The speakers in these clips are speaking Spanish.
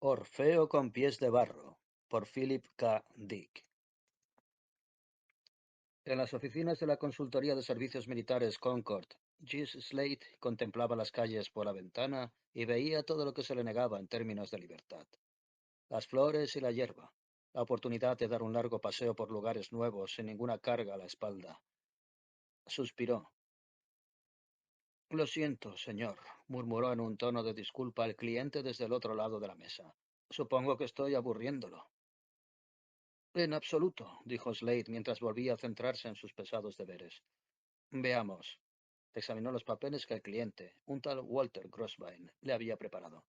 Orfeo con pies de barro, por Philip K. Dick. En las oficinas de la Consultoría de Servicios Militares Concord, Gis Slade contemplaba las calles por la ventana y veía todo lo que se le negaba en términos de libertad. Las flores y la hierba, la oportunidad de dar un largo paseo por lugares nuevos sin ninguna carga a la espalda. Suspiró. Lo siento, señor, murmuró en un tono de disculpa el cliente desde el otro lado de la mesa. Supongo que estoy aburriéndolo. En absoluto, dijo Slade mientras volvía a centrarse en sus pesados deberes. Veamos. Examinó los papeles que el cliente, un tal Walter Grosbein, le había preparado.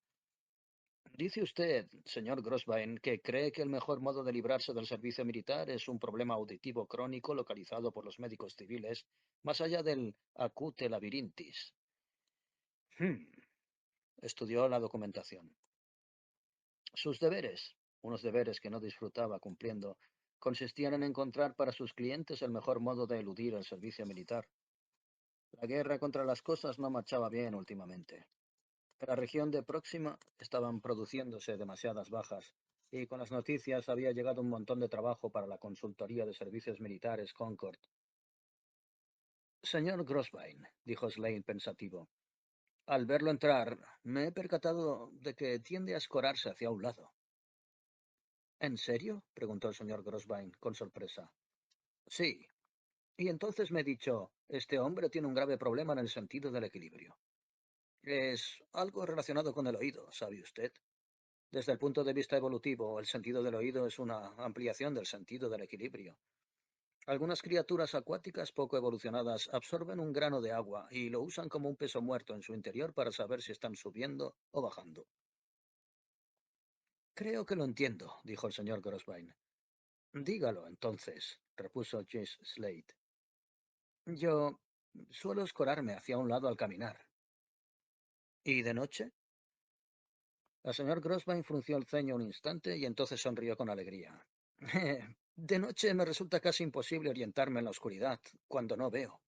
Dice usted, señor Grosbein, que cree que el mejor modo de librarse del servicio militar es un problema auditivo crónico localizado por los médicos civiles, más allá del acute labirintis. Hmm. Estudió la documentación. Sus deberes, unos deberes que no disfrutaba cumpliendo, consistían en encontrar para sus clientes el mejor modo de eludir el servicio militar. La guerra contra las cosas no marchaba bien últimamente. En la región de Próxima estaban produciéndose demasiadas bajas, y con las noticias había llegado un montón de trabajo para la Consultoría de Servicios Militares Concord. Señor Grosbein, dijo Slade pensativo, al verlo entrar, me he percatado de que tiende a escorarse hacia un lado. ¿En serio? Preguntó el señor Grosbein, con sorpresa. Sí. Y entonces me he dicho, este hombre tiene un grave problema en el sentido del equilibrio. Es algo relacionado con el oído, ¿sabe usted? Desde el punto de vista evolutivo, el sentido del oído es una ampliación del sentido del equilibrio. Algunas criaturas acuáticas poco evolucionadas absorben un grano de agua y lo usan como un peso muerto en su interior para saber si están subiendo o bajando. Creo que lo entiendo, dijo el señor Grosbein. Dígalo, entonces, repuso Jess Slade. Yo suelo escorarme hacia un lado al caminar. ¿Y de noche? El señor Grosbein frunció el ceño un instante y entonces sonrió con alegría. De noche me resulta casi imposible orientarme en la oscuridad, cuando no veo.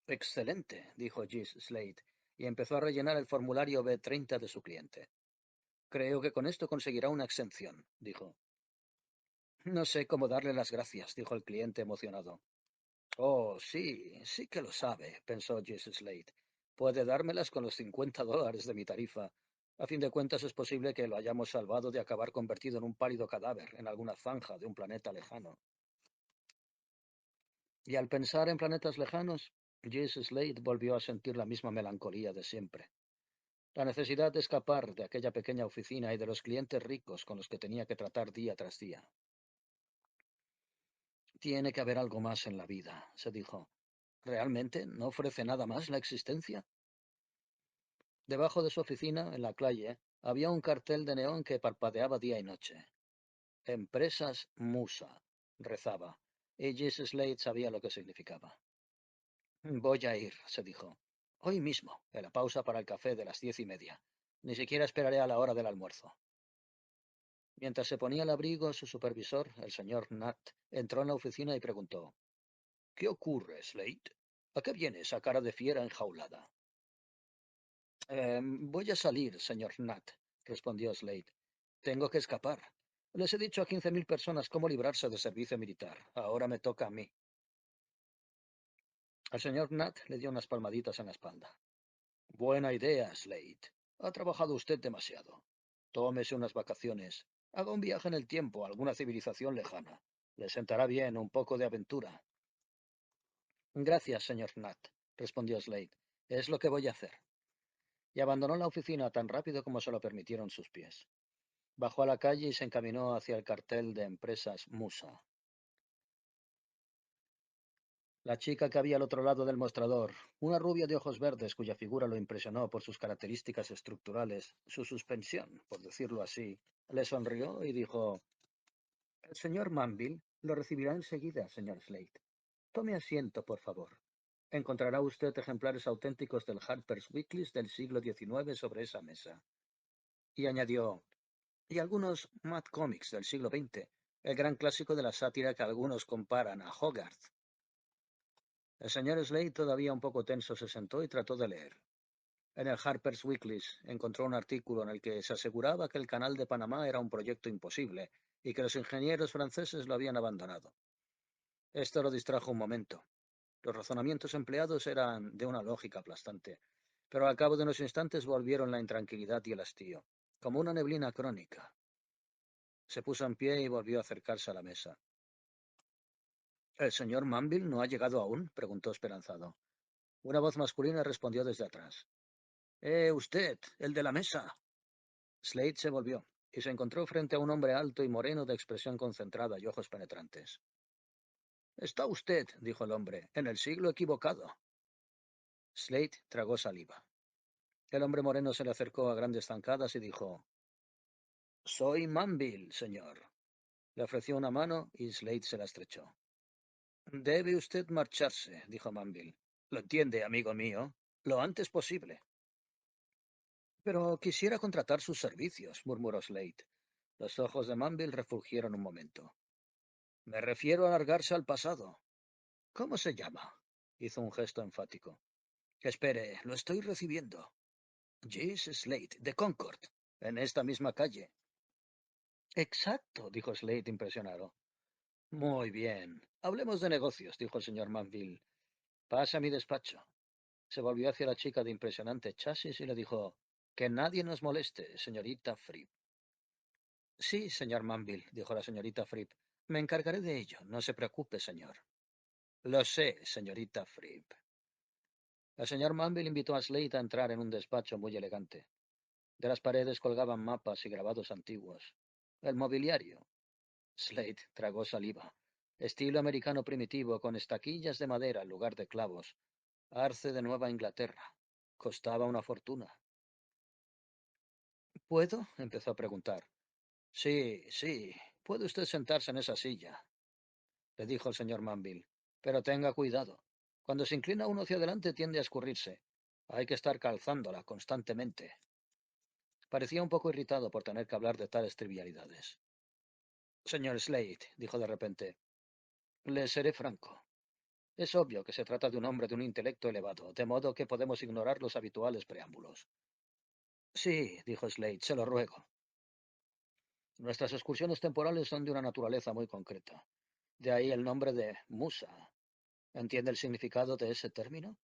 Excelente, dijo Gis Slade, y empezó a rellenar el formulario B30 de su cliente. Creo que con esto conseguirá una exención, dijo. No sé cómo darle las gracias, dijo el cliente emocionado. Oh, sí, sí que lo sabe, pensó Gis Slade. Puede dármelas con los $50 de mi tarifa. A fin de cuentas es posible que lo hayamos salvado de acabar convertido en un pálido cadáver en alguna zanja de un planeta lejano. Y al pensar en planetas lejanos, Jesse Slade volvió a sentir la misma melancolía de siempre. La necesidad de escapar de aquella pequeña oficina y de los clientes ricos con los que tenía que tratar día tras día. Tiene que haber algo más en la vida, se dijo. ¿Realmente no ofrece nada más la existencia? Debajo de su oficina, en la calle, había un cartel de neón que parpadeaba día y noche. Empresas Musa, rezaba, y Jesse Slade sabía lo que significaba. Voy a ir, se dijo. Hoy mismo, en la pausa para el café de las 10:30. Ni siquiera esperaré a la hora del almuerzo. Mientras se ponía el abrigo, su supervisor, el señor Nutt, entró en la oficina y preguntó: ¿Qué ocurre, Slade? ¿A qué viene esa cara de fiera enjaulada? Voy a salir, señor Nutt, respondió Slade. Tengo que escapar. Les he dicho a 15.000 personas cómo librarse de servicio militar. Ahora me toca a mí. El señor Nutt le dio unas palmaditas en la espalda. Buena idea, Slade. Ha trabajado usted demasiado. Tómese unas vacaciones. Haga un viaje en el tiempo a alguna civilización lejana. Le sentará bien un poco de aventura. Gracias, señor Nutt, respondió Slade. Es lo que voy a hacer. Y abandonó la oficina tan rápido como se lo permitieron sus pies. Bajó a la calle y se encaminó hacia el cartel de empresas Musa. La chica que había al otro lado del mostrador, una rubia de ojos verdes cuya figura lo impresionó por sus características estructurales, su suspensión, por decirlo así, le sonrió y dijo: El señor Manville lo recibirá enseguida, señor Slade. Tome asiento, por favor. Encontrará usted ejemplares auténticos del Harper's Weekly del siglo XIX sobre esa mesa. Y añadió: y algunos Mad Comics del siglo XX, el gran clásico de la sátira que algunos comparan a Hogarth. El señor Slade, todavía un poco tenso, se sentó y trató de leer. En el Harper's Weekly encontró un artículo en el que se aseguraba que el Canal de Panamá era un proyecto imposible y que los ingenieros franceses lo habían abandonado. Esto lo distrajo un momento. Los razonamientos empleados eran de una lógica aplastante, pero al cabo de unos instantes volvieron la intranquilidad y el hastío, como una neblina crónica. Se puso en pie y volvió a acercarse a la mesa. ¿El señor Manville no ha llegado aún?, preguntó esperanzado. Una voz masculina respondió desde atrás. Usted, el de la mesa. Slade se volvió y se encontró frente a un hombre alto y moreno de expresión concentrada y ojos penetrantes. Está usted, dijo el hombre, en el siglo equivocado. Slade tragó saliva. El hombre moreno se le acercó a grandes zancadas y dijo: Soy Manville, señor. Le ofreció una mano y Slade se la estrechó. Debe usted marcharse, dijo Manville. Lo entiende, amigo mío. Lo antes posible. Pero quisiera contratar sus servicios, murmuró Slade. Los ojos de Manville refulgieron un momento. Me refiero a largarse al pasado. ¿Cómo se llama? Hizo un gesto enfático. Espere, lo estoy recibiendo. Gis Slade, de Concord, en esta misma calle. Exacto, dijo Slade impresionado. Muy bien. Hablemos de negocios, dijo el señor Manville. Pasa a mi despacho. Se volvió hacia la chica de impresionante chasis y le dijo: Que nadie nos moleste, señorita Fripp. Sí, señor Manville, dijo la señorita Fripp. Me encargaré de ello. No se preocupe, señor. Lo sé, señorita Fripp. El señor Manville invitó a Slade a entrar en un despacho muy elegante. De las paredes colgaban mapas y grabados antiguos. El mobiliario. Slade tragó saliva. Estilo americano primitivo, con estaquillas de madera en lugar de clavos. Arce de Nueva Inglaterra. Costaba una fortuna. ¿Puedo? Empezó a preguntar. Sí, sí. Puede usted sentarse en esa silla, le dijo el señor Manville. Pero tenga cuidado. Cuando se inclina uno hacia adelante tiende a escurrirse. Hay que estar calzándola constantemente. Parecía un poco irritado por tener que hablar de tales trivialidades. Señor Slade, dijo de repente, le seré franco. Es obvio que se trata de un hombre de un intelecto elevado, de modo que podemos ignorar los habituales preámbulos. Sí, dijo Slade, se lo ruego. Nuestras excursiones temporales son de una naturaleza muy concreta. De ahí el nombre de Musa. ¿Entiende el significado de ese término?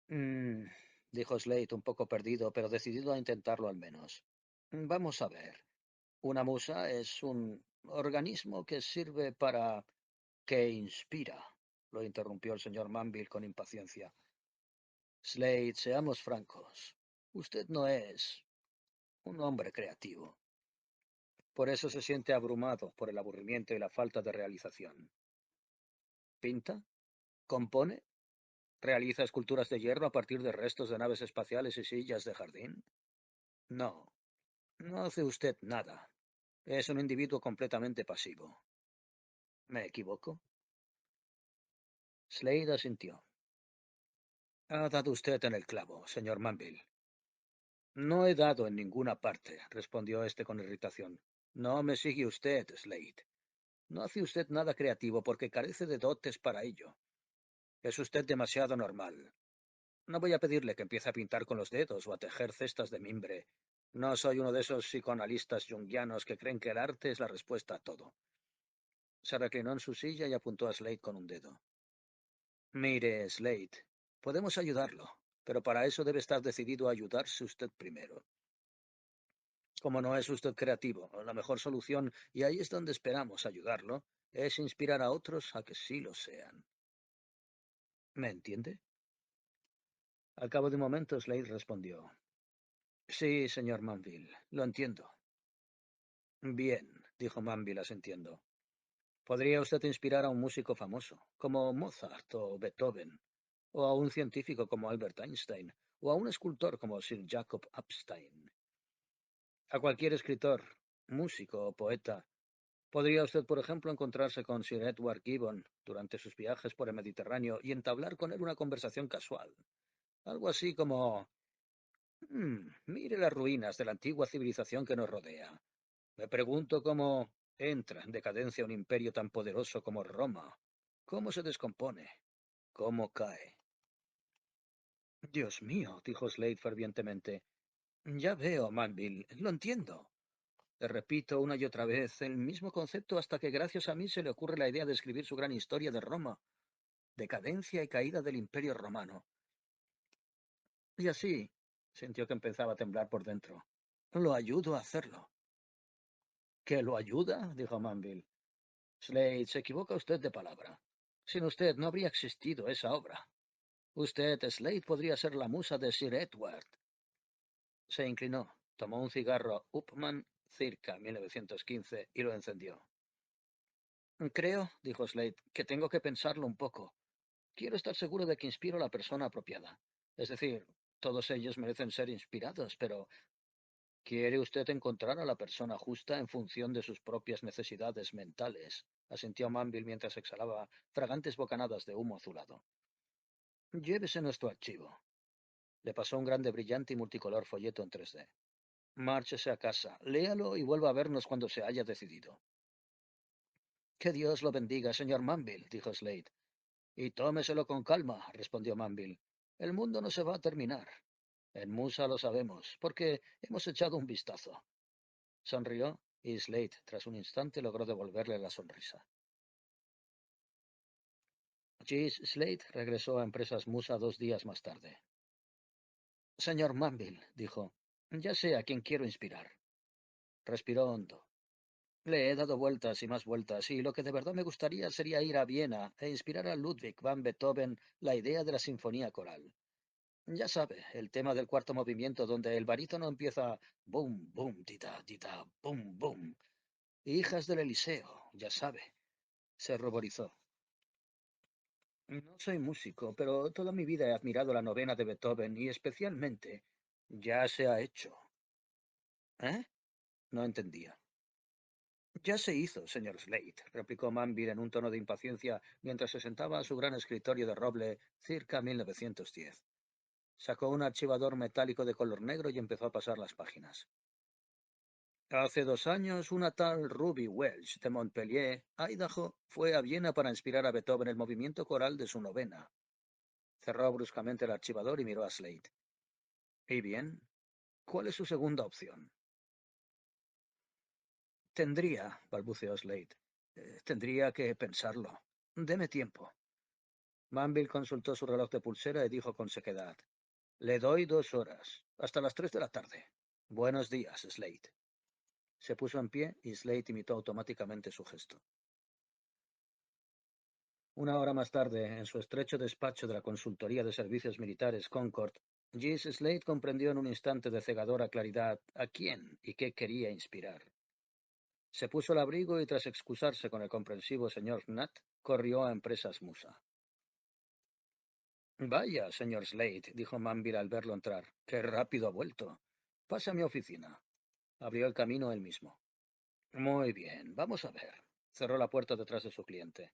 Mm, dijo Slade, un poco perdido, pero decidido a intentarlo al menos. Vamos a ver. Una musa es un organismo que sirve para... que inspira, lo interrumpió el señor Manville con impaciencia. Slade, seamos francos. Usted no es un hombre creativo. Por eso se siente abrumado por el aburrimiento y la falta de realización. ¿Pinta? ¿Compone? ¿Realiza esculturas de hierro a partir de restos de naves espaciales y sillas de jardín? No, no hace usted nada. Es un individuo completamente pasivo. ¿Me equivoco? Slade asintió. Ha dado usted en el clavo, señor Manville. No he dado en ninguna parte, respondió este con irritación. No me sigue usted, Slade. No hace usted nada creativo porque carece de dotes para ello. Es usted demasiado normal. No voy a pedirle que empiece a pintar con los dedos o a tejer cestas de mimbre. No soy uno de esos psicoanalistas junguianos que creen que el arte es la respuesta a todo. Se reclinó en su silla y apuntó a Slade con un dedo. Mire, Slade, podemos ayudarlo, pero para eso debe estar decidido a ayudarse usted primero. Como no es usted creativo, la mejor solución, y ahí es donde esperamos ayudarlo, es inspirar a otros a que sí lo sean. ¿Me entiende? Al cabo de un momento, Slade respondió. Sí, señor Manville, lo entiendo. Bien, dijo Manville asintiendo. Podría usted inspirar a un músico famoso, como Mozart o Beethoven, o a un científico como Albert Einstein, o a un escultor como Sir Jacob Epstein. A cualquier escritor, músico o poeta. Podría usted, por ejemplo, encontrarse con Sir Edward Gibbon durante sus viajes por el Mediterráneo y entablar con él una conversación casual. Algo así como: mire las ruinas de la antigua civilización que nos rodea. Me pregunto cómo entra en decadencia un imperio tan poderoso como Roma. ¿Cómo se descompone? ¿Cómo cae? Dios mío, dijo Slade fervientemente. Ya veo, Manville, lo entiendo. Le repito una y otra vez el mismo concepto hasta que gracias a mí se le ocurre la idea de escribir su gran historia de Roma, decadencia y caída del Imperio Romano. Y así, sintió que empezaba a temblar por dentro. Lo ayudo a hacerlo. ¿Que lo ayuda? Dijo Manville. Slade, se equivoca usted de palabra. Sin usted no habría existido esa obra. Usted, Slade, podría ser la musa de Sir Edward. Se inclinó, tomó un cigarro Upmann circa 1915 y lo encendió. Creo, dijo Slade, que tengo que pensarlo un poco. Quiero estar seguro de que inspiro a la persona apropiada. Es decir, todos ellos merecen ser inspirados, pero ¿quiere usted encontrar a la persona justa en función de sus propias necesidades mentales? Asintió Manville mientras exhalaba fragantes bocanadas de humo azulado. Llévese nuestro archivo. Le pasó un grande, brillante y multicolor folleto en 3D. Márchese a casa, léalo y vuelva a vernos cuando se haya decidido. Que Dios lo bendiga, señor Manville, dijo Slade. Y tómeselo con calma, respondió Manville. El mundo no se va a terminar. En Musa lo sabemos, porque hemos echado un vistazo. Sonrió y Slade, tras un instante, logró devolverle la sonrisa. Gis Slade regresó a Empresas Musa 2 días más tarde. Señor Manville, dijo, ya sé a quién quiero inspirar. Respiró hondo. Le he dado vueltas y más vueltas, y lo que de verdad me gustaría sería ir a Viena e inspirar a Ludwig van Beethoven la idea de la sinfonía coral. Ya sabe, el tema del cuarto movimiento donde el barítono empieza boom, boom, tita, boom, boom. Hijas del Eliseo, ya sabe. Se ruborizó. No soy músico, pero toda mi vida he admirado la novena de Beethoven y especialmente ya se ha hecho. ¿Eh? No entendía. Ya se hizo, señor Slade, replicó Manville en un tono de impaciencia mientras se sentaba a su gran escritorio de roble circa 1910. Sacó un archivador metálico de color negro y empezó a pasar las páginas. Hace 2 años, una tal Ruby Welch de Montpellier, Idaho, fue a Viena para inspirar a Beethoven el movimiento coral de su novena. Cerró bruscamente el archivador y miró a Slade. ¿Y bien? ¿Cuál es su segunda opción? Balbuceó Slade. Tendría que pensarlo. Deme tiempo. Manville consultó su reloj de pulsera y dijo con sequedad. Le doy 2 horas, hasta las 3 de la tarde. Buenos días, Slade. Se puso en pie y Slade imitó automáticamente su gesto. 1 hora más tarde, en su estrecho despacho de la Consultoría de Servicios Militares Concord, Gis Slade comprendió en un instante de cegadora claridad a quién y qué quería inspirar. Se puso el abrigo y tras excusarse con el comprensivo señor Nutt, corrió a Empresas Musa. Vaya, señor Slade, dijo Manville al verlo entrar, qué rápido ha vuelto. Pase a mi oficina. Abrió el camino él mismo. Muy bien, vamos a ver. Cerró la puerta detrás de su cliente.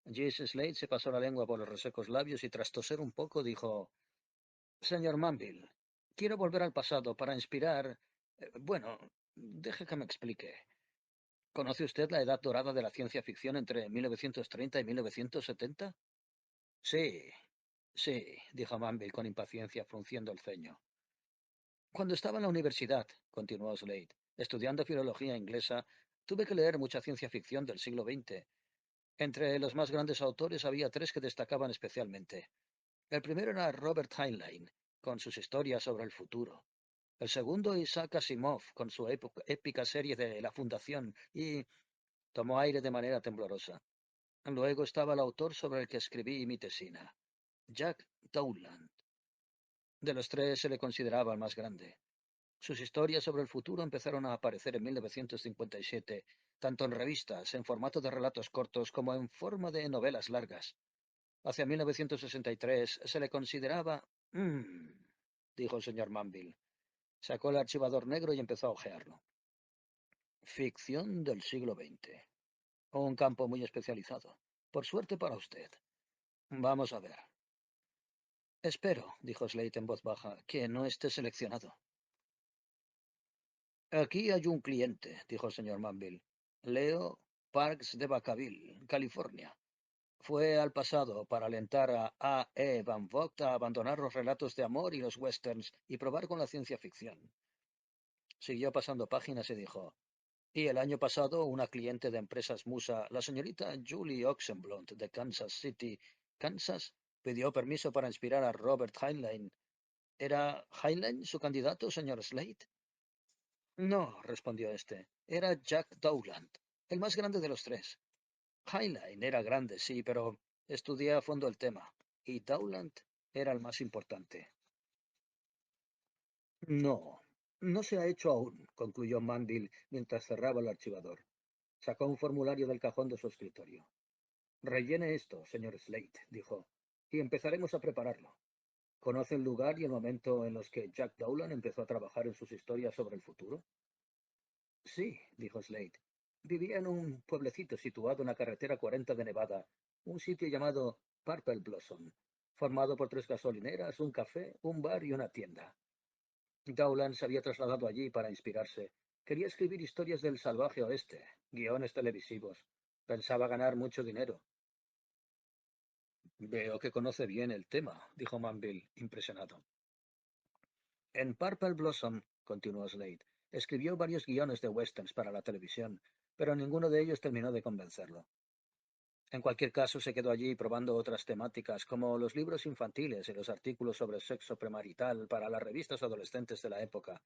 Gis Slade se pasó la lengua por los resecos labios y tras toser un poco dijo, Señor Manville, quiero volver al pasado para inspirar... bueno, deje que me explique. ¿Conoce usted la edad dorada de la ciencia ficción entre 1930 y 1970? Sí, sí, dijo Manville con impaciencia, frunciendo el ceño. Cuando estaba en la universidad, continuó Slade, estudiando filología inglesa, tuve que leer mucha ciencia ficción del siglo XX. Entre los más grandes autores había tres que destacaban especialmente. El primero era Robert Heinlein, con sus historias sobre el futuro. El segundo, Isaac Asimov, con su épica serie de La Fundación, y tomó aire de manera temblorosa. Luego estaba el autor sobre el que escribí mi tesina, Jack Dowland. De los tres se le consideraba el más grande. Sus historias sobre el futuro empezaron a aparecer en 1957, tanto en revistas, en formato de relatos cortos, como en forma de novelas largas. Hacia 1963 se le consideraba... dijo el señor Manville. Sacó el archivador negro y empezó a hojearlo. Ficción del siglo XX. Un campo muy especializado. Por suerte para usted. Vamos a ver. Espero, dijo Slate en voz baja, que no esté seleccionado. Aquí hay un cliente, dijo el señor Manville. Leo Parks de Vacaville, California. Fue al pasado para alentar a E. Van Vogt a abandonar los relatos de amor y los westerns y probar con la ciencia ficción. Siguió pasando páginas y dijo, y el año pasado una cliente de empresas Musa, la señorita Julie Oxenblond de Kansas City, Kansas, pidió permiso para inspirar a Robert Heinlein. ¿Era Heinlein su candidato, señor Slade? No, respondió este. Era Jack Dowland, el más grande de los tres. Heinlein era grande, sí, pero estudié a fondo el tema. Y Dowland era el más importante. No, no se ha hecho aún, concluyó Manville mientras cerraba el archivador. Sacó un formulario del cajón de su escritorio. Rellene esto, señor Slate, dijo, y empezaremos a prepararlo. ¿Conoce el lugar y el momento en los que Jack Dowland empezó a trabajar en sus historias sobre el futuro? Sí, dijo Slade. Vivía en un pueblecito situado en la carretera 40 de Nevada, un sitio llamado Purple Blossom, formado por tres gasolineras, un café, un bar y una tienda. Dowland se había trasladado allí para inspirarse. Quería escribir historias del salvaje oeste, guiones televisivos. Pensaba ganar mucho dinero. Veo que conoce bien el tema, dijo Manville, impresionado. En Purple Blossom, continuó Slade, escribió varios guiones de westerns para la televisión, pero ninguno de ellos terminó de convencerlo. En cualquier caso, se quedó allí probando otras temáticas, como los libros infantiles y los artículos sobre sexo premarital para las revistas adolescentes de la época,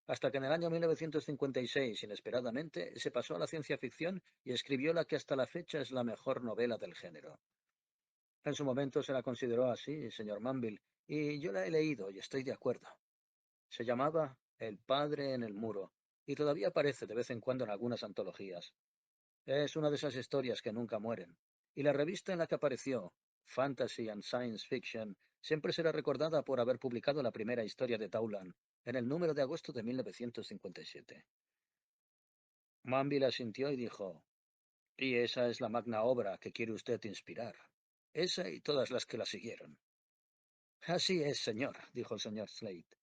hasta que en el año 1956, inesperadamente, se pasó a la ciencia ficción y escribió la que hasta la fecha es la mejor novela del género. En su momento se la consideró así, señor Manville, y yo la he leído y estoy de acuerdo. Se llamaba El padre en el muro, y todavía aparece de vez en cuando en algunas antologías. Es una de esas historias que nunca mueren, y la revista en la que apareció, Fantasy and Science Fiction, siempre será recordada por haber publicado la primera historia de Taulan, en el número de agosto de 1957. Manville asintió y dijo, y esa es la magna obra que quiere usted inspirar. Esa y todas las que la siguieron. Así es, señor, dijo el señor Slade.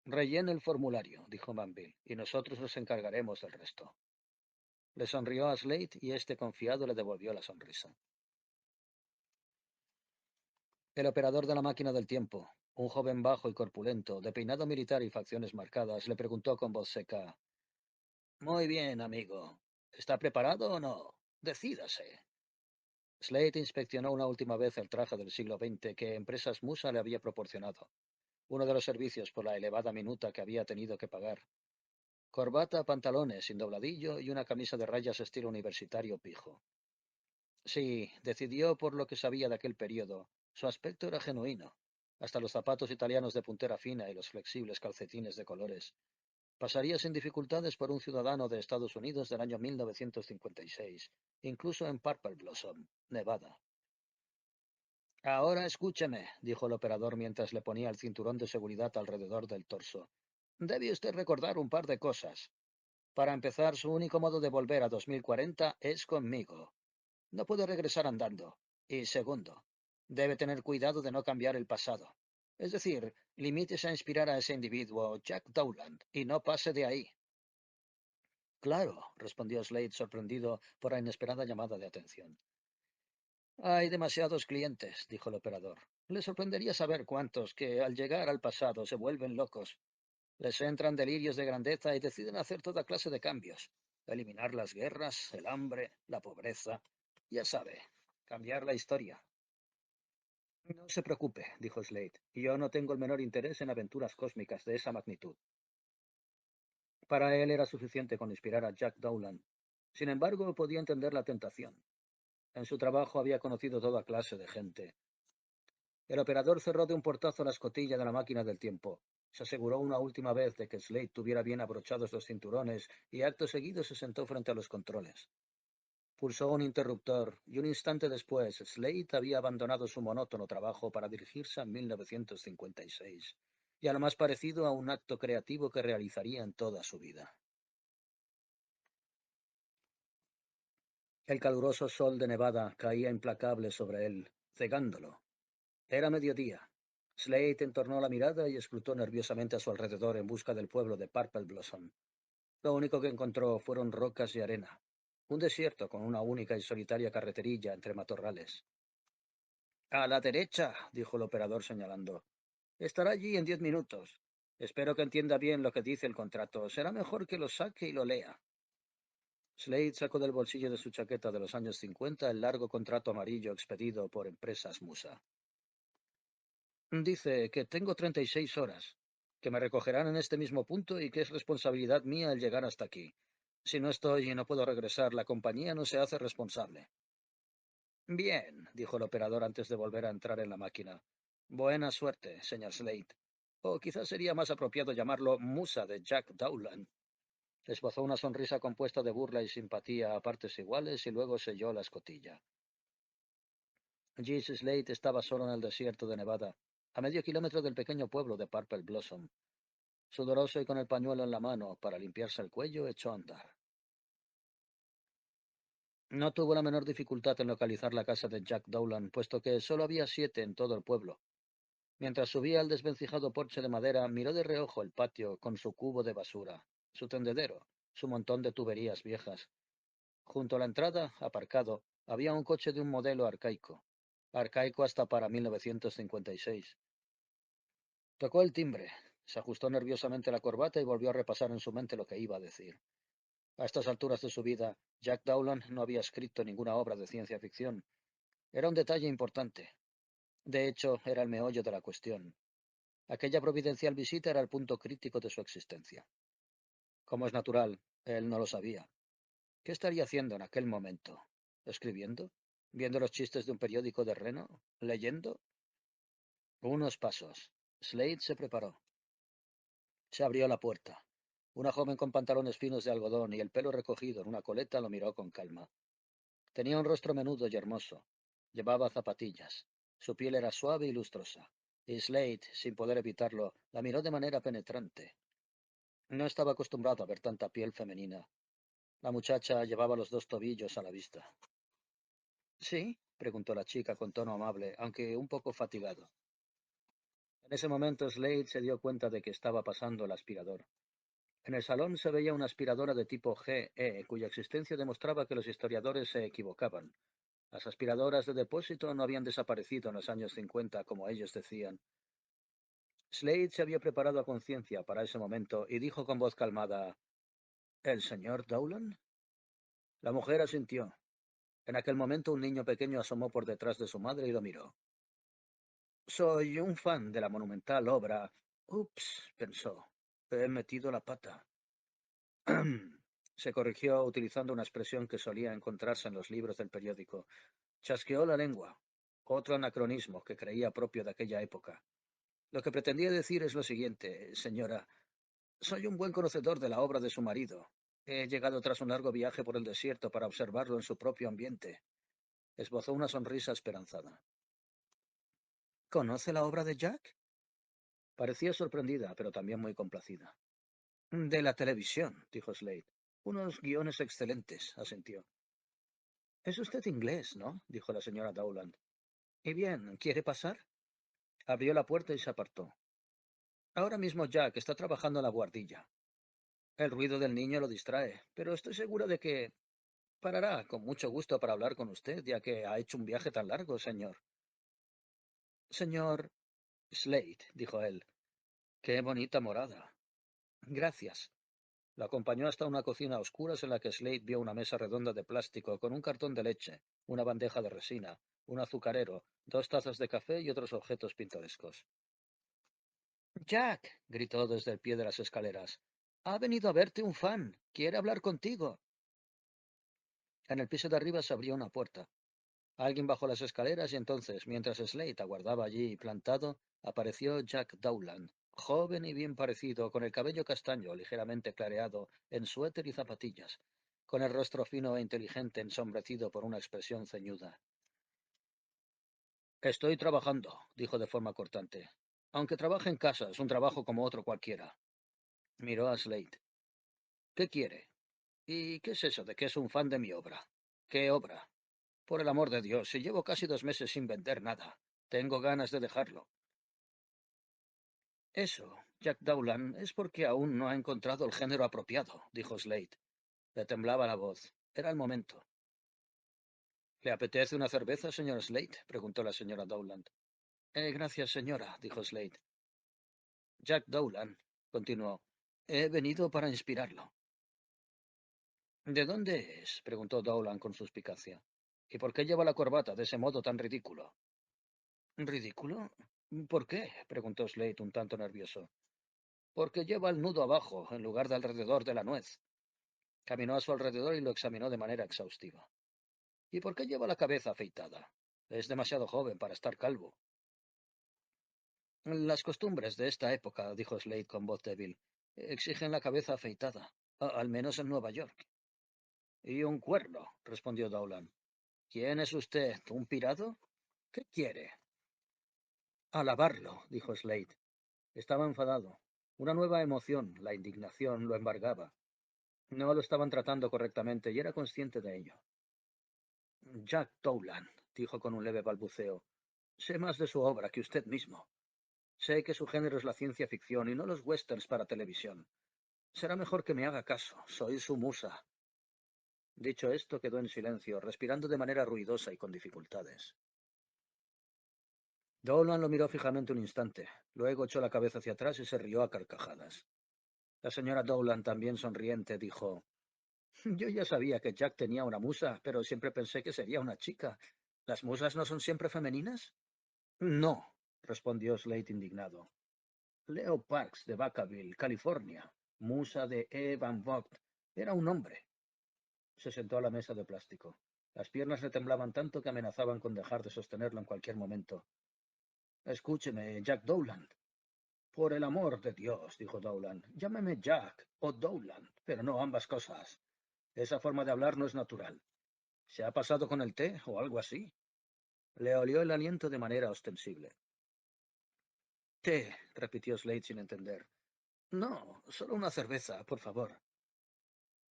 Rellene el formulario, dijo Manville, y nosotros nos encargaremos del resto. Le sonrió a Slade y este confiado le devolvió la sonrisa. El operador de la máquina del tiempo, un joven bajo y corpulento, de peinado militar y facciones marcadas, le preguntó con voz seca, muy bien, amigo. ¿Está preparado o no? Decídase. Slade inspeccionó una última vez el traje del siglo XX que Empresas Musa le había proporcionado, uno de los servicios por la elevada minuta que había tenido que pagar. Corbata, pantalones sin dobladillo y una camisa de rayas estilo universitario pijo. Sí, decidió por lo que sabía de aquel periodo. Su aspecto era genuino. Hasta los zapatos italianos de puntera fina y los flexibles calcetines de colores. Pasaría sin dificultades por un ciudadano de Estados Unidos del año 1956, incluso en Purple Blossom, Nevada. Ahora escúcheme, dijo el operador mientras le ponía el cinturón de seguridad alrededor del torso. Debe usted recordar un par de cosas. Para empezar, su único modo de volver a 2040 es conmigo. No puede regresar andando. Y segundo, debe tener cuidado de no cambiar el pasado. Es decir, limítese a inspirar a ese individuo, Jack Dowland, y no pase de ahí. Claro, respondió Slade sorprendido por la inesperada llamada de atención. Hay demasiados clientes, dijo el operador. Le sorprendería saber cuántos que, al llegar al pasado, se vuelven locos. Les entran delirios de grandeza y deciden hacer toda clase de cambios. Eliminar las guerras, el hambre, la pobreza. Ya sabe, cambiar la historia. No se preocupe, dijo Slade. Yo no tengo el menor interés en aventuras cósmicas de esa magnitud. Para él era suficiente con inspirar a Jack Dowland. Sin embargo, podía entender la tentación. En su trabajo había conocido toda clase de gente. El operador cerró de un portazo la escotilla de la máquina del tiempo. Se aseguró una última vez de que Slade tuviera bien abrochados los cinturones y acto seguido se sentó frente a los controles. Pulsó un interruptor y un instante después Slade había abandonado su monótono trabajo para dirigirse a 1956 y a lo más parecido a un acto creativo que realizaría en toda su vida. El caluroso sol de Nevada caía implacable sobre él, cegándolo. Era mediodía. Slade entornó la mirada y escrutó nerviosamente a su alrededor en busca del pueblo de Purple Blossom. Lo único que encontró fueron rocas y arena. Un desierto con una única y solitaria carreterilla entre matorrales. A la derecha, dijo el operador señalando. Estará allí en 10 minutos. Espero que entienda bien lo que dice el contrato. Será mejor que lo saque y lo lea. Slade sacó del bolsillo de su chaqueta de los años 50 el largo contrato amarillo expedido por Empresas Musa. Dice que tengo 36 horas, que me recogerán en este mismo punto y que es responsabilidad mía el llegar hasta aquí. Si no estoy y no puedo regresar, la compañía no se hace responsable. Bien, dijo el operador antes de volver a entrar en la máquina. Buena suerte, señor Slade. O quizás sería más apropiado llamarlo Musa de Jack Dowland. Esbozó una sonrisa compuesta de burla y simpatía a partes iguales y luego selló la escotilla. Gis Slade estaba solo en el desierto de Nevada, a medio kilómetro del pequeño pueblo de Purple Blossom. Sudoroso y con el pañuelo en la mano para limpiarse el cuello, echó a andar. No tuvo la menor dificultad en localizar la casa de Jack Dowland, puesto que solo había 7 en todo el pueblo. Mientras subía al desvencijado porche de madera, miró de reojo el patio con su cubo de basura, su tendedero, su montón de tuberías viejas. Junto a la entrada, aparcado, había un coche de un modelo arcaico. Arcaico hasta para 1956. Tocó el timbre, se ajustó nerviosamente la corbata y volvió a repasar en su mente lo que iba a decir. A estas alturas de su vida, Jack Dowland no había escrito ninguna obra de ciencia ficción. Era un detalle importante. De hecho, era el meollo de la cuestión. Aquella providencial visita era el punto crítico de su existencia. Como es natural, él no lo sabía. ¿Qué estaría haciendo en aquel momento? ¿Escribiendo? ¿Viendo los chistes de un periódico de Reno? ¿Leyendo? Unos pasos. Slade se preparó. Se abrió la puerta. Una joven con pantalones finos de algodón y el pelo recogido en una coleta lo miró con calma. Tenía un rostro menudo y hermoso. Llevaba zapatillas. Su piel era suave y lustrosa. Y Slade, sin poder evitarlo, la miró de manera penetrante. No estaba acostumbrado a ver tanta piel femenina. La muchacha llevaba los dos tobillos a la vista. ¿Sí? Preguntó la chica con tono amable, aunque un poco fatigado. En ese momento Slade se dio cuenta de que estaba pasando el aspirador. En el salón se veía una aspiradora de tipo GE, cuya existencia demostraba que los historiadores se equivocaban. Las aspiradoras de depósito no habían desaparecido en los años 50, como ellos decían. Slade se había preparado a conciencia para ese momento y dijo con voz calmada: ¿El señor Dowland? La mujer asintió. En aquel momento un niño pequeño asomó por detrás de su madre y lo miró. Soy un fan de la monumental obra. Ups, pensó. He metido la pata. Se corrigió utilizando una expresión que solía encontrarse en los libros del periódico. Chasqueó la lengua. Otro anacronismo que creía propio de aquella época. Lo que pretendía decir es lo siguiente, señora. Soy un buen conocedor de la obra de su marido. He llegado tras un largo viaje por el desierto para observarlo en su propio ambiente. Esbozó una sonrisa esperanzada. ¿Conoce la obra de Jack? Parecía sorprendida, pero también muy complacida. De la televisión, dijo Slade. Unos guiones excelentes, asintió. Es usted inglés, ¿no? Dijo la señora Dowland. Y bien, ¿quiere pasar? Abrió la puerta y se apartó. Ahora mismo Jack está trabajando en la buhardilla. El ruido del niño lo distrae, pero estoy segura de que parará con mucho gusto para hablar con usted, ya que ha hecho un viaje tan largo, señor. Señor Slade, dijo él. Qué bonita morada. Gracias. Lo acompañó hasta una cocina a oscuras en la que Slade vio una mesa redonda de plástico con un cartón de leche, una bandeja de resina, un azucarero, 2 tazas de café y otros objetos pintorescos. Jack, gritó desde el pie de las escaleras, ha venido a verte un fan. Quiere hablar contigo. En el piso de arriba se abrió una puerta. Alguien bajó las escaleras y entonces, mientras Slade aguardaba allí plantado, apareció Jack Dowland, joven y bien parecido, con el cabello castaño ligeramente clareado, en suéter y zapatillas, con el rostro fino e inteligente ensombrecido por una expresión ceñuda. Estoy trabajando, dijo de forma cortante. Aunque trabaje en casa, es un trabajo como otro cualquiera. Miró a Slade. ¿Qué quiere? ¿Y qué es eso de que es un fan de mi obra? ¿Qué obra? Por el amor de Dios, si llevo casi 2 meses sin vender nada. Tengo ganas de dejarlo. Eso, Jack Dowland, es porque aún no ha encontrado el género apropiado, dijo Slade. Le temblaba la voz. Era el momento. ¿Le apetece una cerveza, señor Slate?, preguntó la señora Dowland. Gracias, señora, dijo Slate. Jack Dowland, continuó, he venido para inspirarlo. ¿De dónde es?, preguntó Dowland con suspicacia. ¿Y por qué lleva la corbata de ese modo tan ridículo? ¿Ridículo? ¿Por qué?, preguntó Slate un tanto nervioso. Porque lleva el nudo abajo, en lugar de alrededor de la nuez. Caminó a su alrededor y lo examinó de manera exhaustiva. ¿Y por qué lleva la cabeza afeitada? Es demasiado joven para estar calvo. Las costumbres de esta época, dijo Slade con voz débil, exigen la cabeza afeitada, al menos en Nueva York. Y un cuerno, respondió Dowland. ¿Quién es usted? ¿Un pirado? ¿Qué quiere? Alabarlo, dijo Slade. Estaba enfadado. Una nueva emoción, la indignación, lo embargaba. No lo estaban tratando correctamente y era consciente de ello. Jack Dowland, dijo con un leve balbuceo. Sé más de su obra que usted mismo. Sé que su género es la ciencia ficción y no los westerns para televisión. Será mejor que me haga caso. Soy su musa. Dicho esto, quedó en silencio, respirando de manera ruidosa y con dificultades. Dolan lo miró fijamente un instante. Luego echó la cabeza hacia atrás y se rió a carcajadas. La señora Dowland, también sonriente, dijo: Yo ya sabía que Jack tenía una musa, pero siempre pensé que sería una chica. ¿Las musas no son siempre femeninas? No, respondió Slate indignado. Leo Parks de Vacaville, California, musa de E. Van Vogt, era un hombre. Se sentó a la mesa de plástico. Las piernas le temblaban tanto que amenazaban con dejar de sostenerlo en cualquier momento. Escúcheme, Jack Dowland. Por el amor de Dios, dijo Dowland, llámeme Jack o Dowland, pero no ambas cosas. Esa forma de hablar no es natural. ¿Se ha pasado con el té o algo así? Le olió el aliento de manera ostensible. Té, repitió Slade sin entender. No, solo una cerveza, por favor.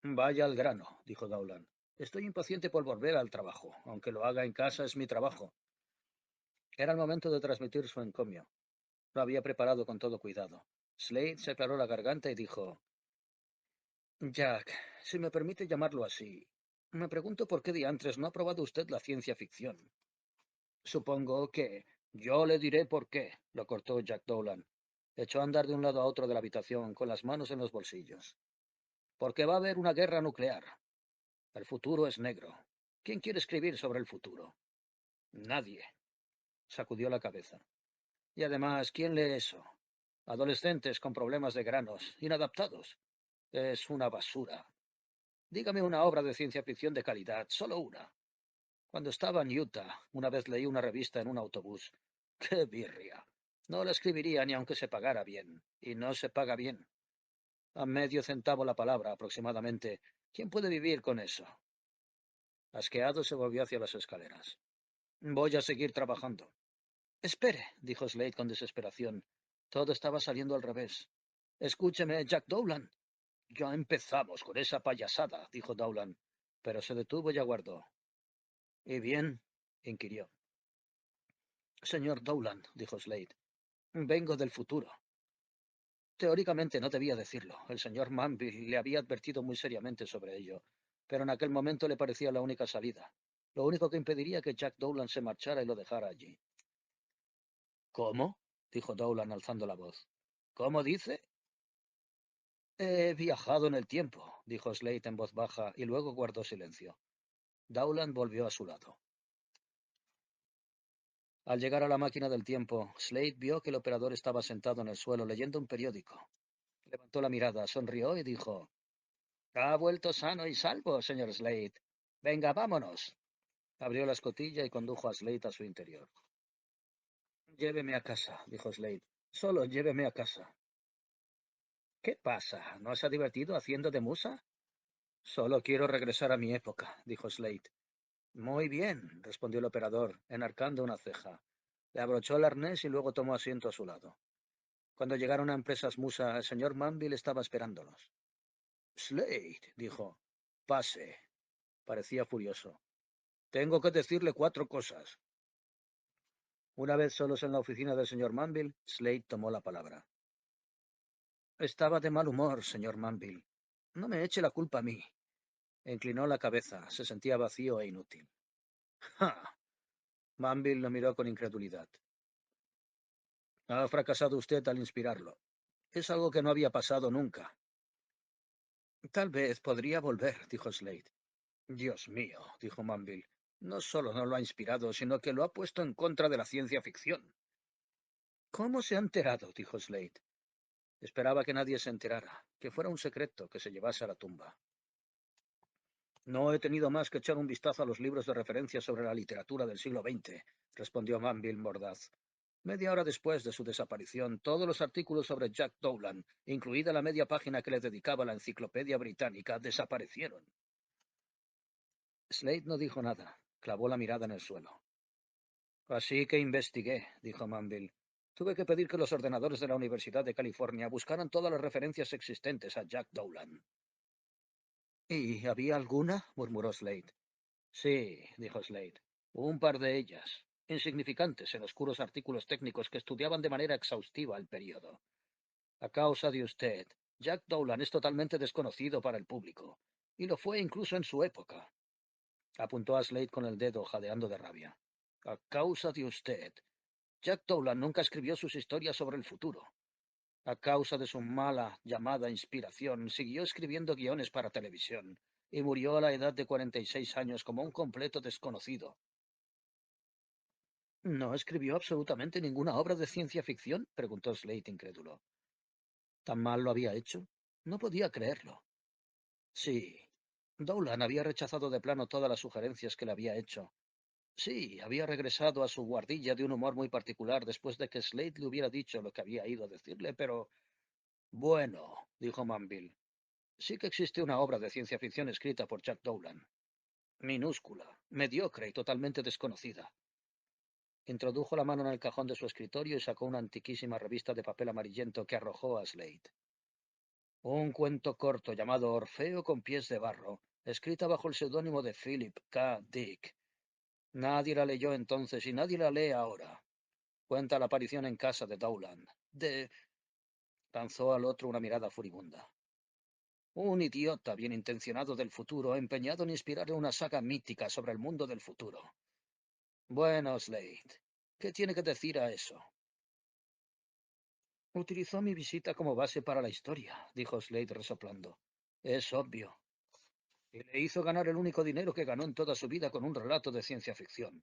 Vaya al grano, dijo Dowland. Estoy impaciente por volver al trabajo. Aunque lo haga en casa, es mi trabajo. Era el momento de transmitir su encomio. Lo había preparado con todo cuidado. Slade se aclaró la garganta y dijo: Jack, si me permite llamarlo así, me pregunto por qué diantres no ha probado usted la ciencia ficción. Supongo que yo le diré por qué, lo cortó Jack Dowland. Echó a andar de un lado a otro de la habitación con las manos en los bolsillos. Porque va a haber una guerra nuclear. El futuro es negro. ¿Quién quiere escribir sobre el futuro? Nadie. Sacudió la cabeza. Y además, ¿quién lee eso? Adolescentes con problemas de granos, inadaptados. Es una basura. Dígame una obra de ciencia ficción de calidad, solo una. Cuando estaba en Utah, una vez leí una revista en un autobús. ¡Qué birria! No la escribiría ni aunque se pagara bien. Y no se paga bien. A medio centavo la palabra, aproximadamente. ¿Quién puede vivir con eso? Asqueado se volvió hacia las escaleras. Voy a seguir trabajando. Espere, dijo Slade con desesperación. Todo estaba saliendo al revés. Escúcheme, Jack Dowland. Ya empezamos con esa payasada, dijo Dowland, pero se detuvo y aguardó. ¿Y bien? Inquirió. Señor Dowland, dijo Slade, vengo del futuro. Teóricamente no debía decirlo. El señor Manville le había advertido muy seriamente sobre ello, pero en aquel momento le parecía la única salida, lo único que impediría que Jack Dowland se marchara y lo dejara allí. ¿Cómo? Dijo Dowland alzando la voz. ¿Cómo dice? He viajado en el tiempo, dijo Slade en voz baja y luego guardó silencio. Dowland volvió a su lado. Al llegar a la máquina del tiempo, Slade vio que el operador estaba sentado en el suelo leyendo un periódico. Levantó la mirada, sonrió y dijo: Ha vuelto sano y salvo, señor Slade. Venga, vámonos. Abrió la escotilla y condujo a Slade a su interior. Lléveme a casa, dijo Slade. Solo lléveme a casa. ¿Qué pasa? ¿No se ha divertido haciendo de musa? Solo quiero regresar a mi época, dijo Slade. Muy bien, respondió el operador, enarcando una ceja. Le abrochó el arnés y luego tomó asiento a su lado. Cuando llegaron a Empresas Musa, el señor Manville estaba esperándolos. Slade, dijo. Pase. Parecía furioso. Tengo que decirle 4 cosas. Una vez solos en la oficina del señor Manville, Slade tomó la palabra. Estaba de mal humor, señor Manville. No me eche la culpa a mí. Inclinó la cabeza. Se sentía vacío e inútil. ¡Ja! Manville lo miró con incredulidad. Ha fracasado usted al inspirarlo. Es algo que no había pasado nunca. Tal vez podría volver, dijo Slade. Dios mío, dijo Manville. No solo no lo ha inspirado, sino que lo ha puesto en contra de la ciencia ficción. ¿Cómo se ha enterado? Dijo Slade. Esperaba que nadie se enterara, que fuera un secreto que se llevase a la tumba. No he tenido más que echar un vistazo a los libros de referencia sobre la literatura del siglo XX, respondió Manville mordaz. Media hora después de su desaparición, todos los artículos sobre Jack Dowland, incluida la media página que le dedicaba la Enciclopedia Británica, desaparecieron. Slade no dijo nada, clavó la mirada en el suelo. Así que investigué, dijo Manville. Tuve que pedir que los ordenadores de la Universidad de California buscaran todas las referencias existentes a Jack Dowland. ¿Y había alguna? Murmuró Slade. Sí, dijo Slade. Un par de ellas, insignificantes en oscuros artículos técnicos que estudiaban de manera exhaustiva el período. A causa de usted, Jack Dowland es totalmente desconocido para el público, y lo fue incluso en su época. Apuntó a Slade con el dedo, jadeando de rabia. A causa de usted, Jack Dowland nunca escribió sus historias sobre el futuro. A causa de su mala llamada inspiración, siguió escribiendo guiones para televisión, y murió a la edad de 46 años como un completo desconocido. ¿No escribió absolutamente ninguna obra de ciencia ficción? Preguntó Slade incrédulo. ¿Tan mal lo había hecho? No podía creerlo. Sí. Dowland había rechazado de plano todas las sugerencias que le había hecho. Sí, había regresado a su guardilla de un humor muy particular después de que Slade le hubiera dicho lo que había ido a decirle, pero... Bueno, dijo Manville, sí que existe una obra de ciencia ficción escrita por Jack Dowland. Minúscula, mediocre y totalmente desconocida. Introdujo la mano en el cajón de su escritorio y sacó una antiquísima revista de papel amarillento que arrojó a Slade. Un cuento corto llamado Orfeo con pies de barro, escrita bajo el seudónimo de Philip K. Dick. Nadie la leyó entonces y nadie la lee ahora. Cuenta la aparición en casa de Dowland. Lanzó al otro una mirada furibunda. Un idiota bien intencionado del futuro, empeñado en inspirar una saga mítica sobre el mundo del futuro. Bueno, Slade, ¿qué tiene que decir a eso? Utilizó mi visita como base para la historia, dijo Slade resoplando. Es obvio. Y le hizo ganar el único dinero que ganó en toda su vida con un relato de ciencia ficción.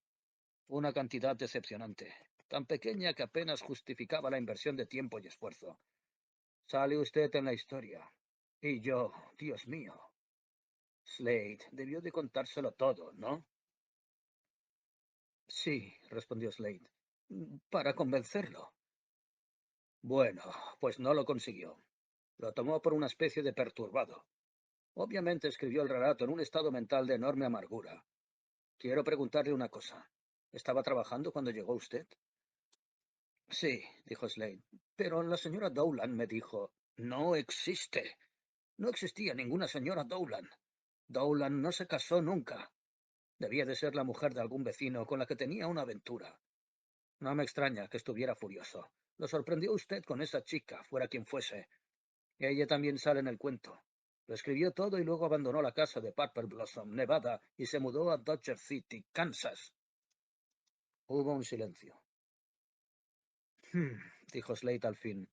Una cantidad decepcionante, tan pequeña que apenas justificaba la inversión de tiempo y esfuerzo. Sale usted en la historia. Y yo, Dios mío. Slade debió de contárselo todo, ¿no? Sí, respondió Slade. Para convencerlo. Bueno, pues no lo consiguió. Lo tomó por una especie de perturbado. Obviamente escribió el relato en un estado mental de enorme amargura. Quiero preguntarle una cosa. ¿Estaba trabajando cuando llegó usted? Sí, dijo Slade. Pero la señora Dowland me dijo, no existe. No existía ninguna señora Dowland. Dowland no se casó nunca. Debía de ser la mujer de algún vecino con la que tenía una aventura. No me extraña que estuviera furioso. Lo sorprendió usted con esa chica, fuera quien fuese. Ella también sale en el cuento. Lo escribió todo y luego abandonó la casa de Purple Blossom, Nevada, y se mudó a Dodger City, Kansas. Hubo un silencio. Hmm, dijo Slade al fin.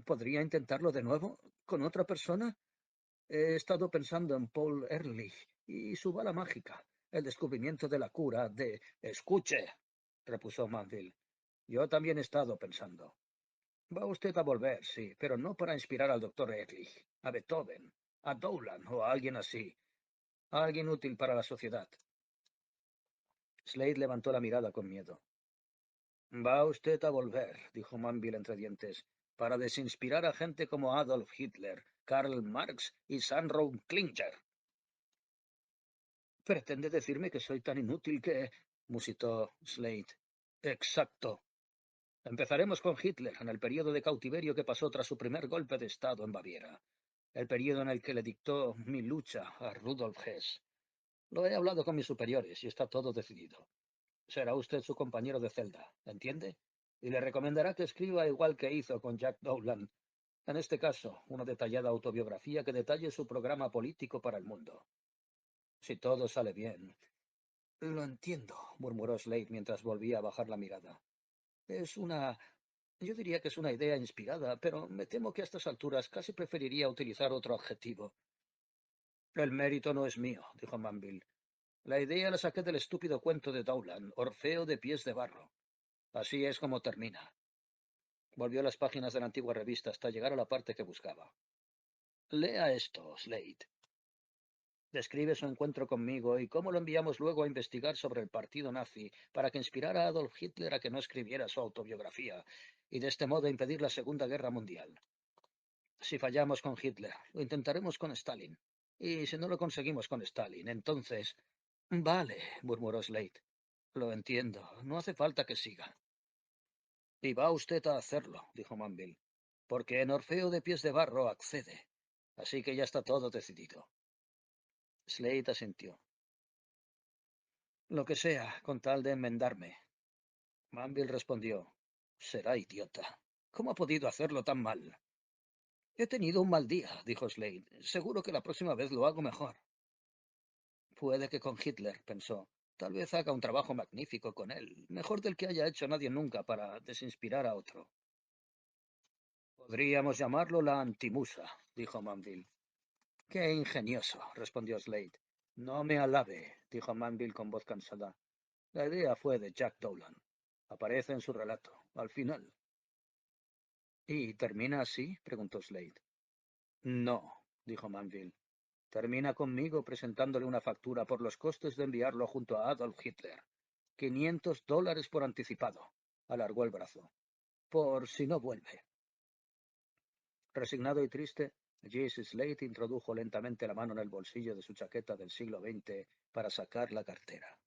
¿Podría intentarlo de nuevo? ¿Con otra persona? He estado pensando en Paul Ehrlich y su bala mágica, el descubrimiento de la cura de... Escuche, repuso Manville. Yo también he estado pensando. Va usted a volver, sí, pero no para inspirar al doctor Ehrlich, a Beethoven, a Dowland o a alguien así. A alguien útil para la sociedad. Slade levantó la mirada con miedo. Va usted a volver, dijo Manville entre dientes, para desinspirar a gente como Adolf Hitler, Karl Marx y Sandro Klinger. Pretende decirme que soy tan inútil que... musitó Slade. Exacto. Empezaremos con Hitler, en el periodo de cautiverio que pasó tras su primer golpe de Estado en Baviera. El periodo en el que le dictó mi lucha a Rudolf Hess. Lo he hablado con mis superiores y está todo decidido. Será usted su compañero de celda, ¿entiende? Y le recomendará que escriba igual que hizo con Jack Dowland. En este caso, una detallada autobiografía que detalle su programa político para el mundo. Si todo sale bien. Lo entiendo, murmuró Slade mientras volvía a bajar la mirada. Es una... Yo diría que es una idea inspirada, pero me temo que a estas alturas casi preferiría utilizar otro adjetivo. El mérito no es mío, dijo Manville. La idea la saqué del estúpido cuento de Dowland, Orfeo de pies de barro. Así es como termina. Volvió a las páginas de la antigua revista hasta llegar a la parte que buscaba. Lea esto, Slade. Describe su encuentro conmigo y cómo lo enviamos luego a investigar sobre el partido nazi para que inspirara a Adolf Hitler a que no escribiera su autobiografía y de este modo impedir la Segunda Guerra Mundial. Si fallamos con Hitler, lo intentaremos con Stalin. Y si no lo conseguimos con Stalin, entonces... Vale, murmuró Slade. Lo entiendo. No hace falta que siga. Y va usted a hacerlo, dijo Manville, porque en Orfeo de pies de barro accede. Así que ya está todo decidido. Slade asintió. Lo que sea, con tal de enmendarme. Manville respondió. Será idiota. ¿Cómo ha podido hacerlo tan mal? He tenido un mal día, dijo Slade. Seguro que la próxima vez lo hago mejor. Puede que con Hitler, pensó. Tal vez haga un trabajo magnífico con él, mejor del que haya hecho nadie nunca para desinspirar a otro. Podríamos llamarlo la antimusa, dijo Manville. Qué ingenioso, respondió Slade. No me alabe, dijo Manville con voz cansada. La idea fue de Jack Dowland. Aparece en su relato, al final. ¿Y termina así? Preguntó Slade. No, dijo Manville. Termina conmigo presentándole una factura por los costes de enviarlo junto a Adolf Hitler. $500 por anticipado. Alargó el brazo. Por si no vuelve. Resignado y triste, Jesse Slate introdujo lentamente la mano en el bolsillo de su chaqueta del siglo XX para sacar la cartera.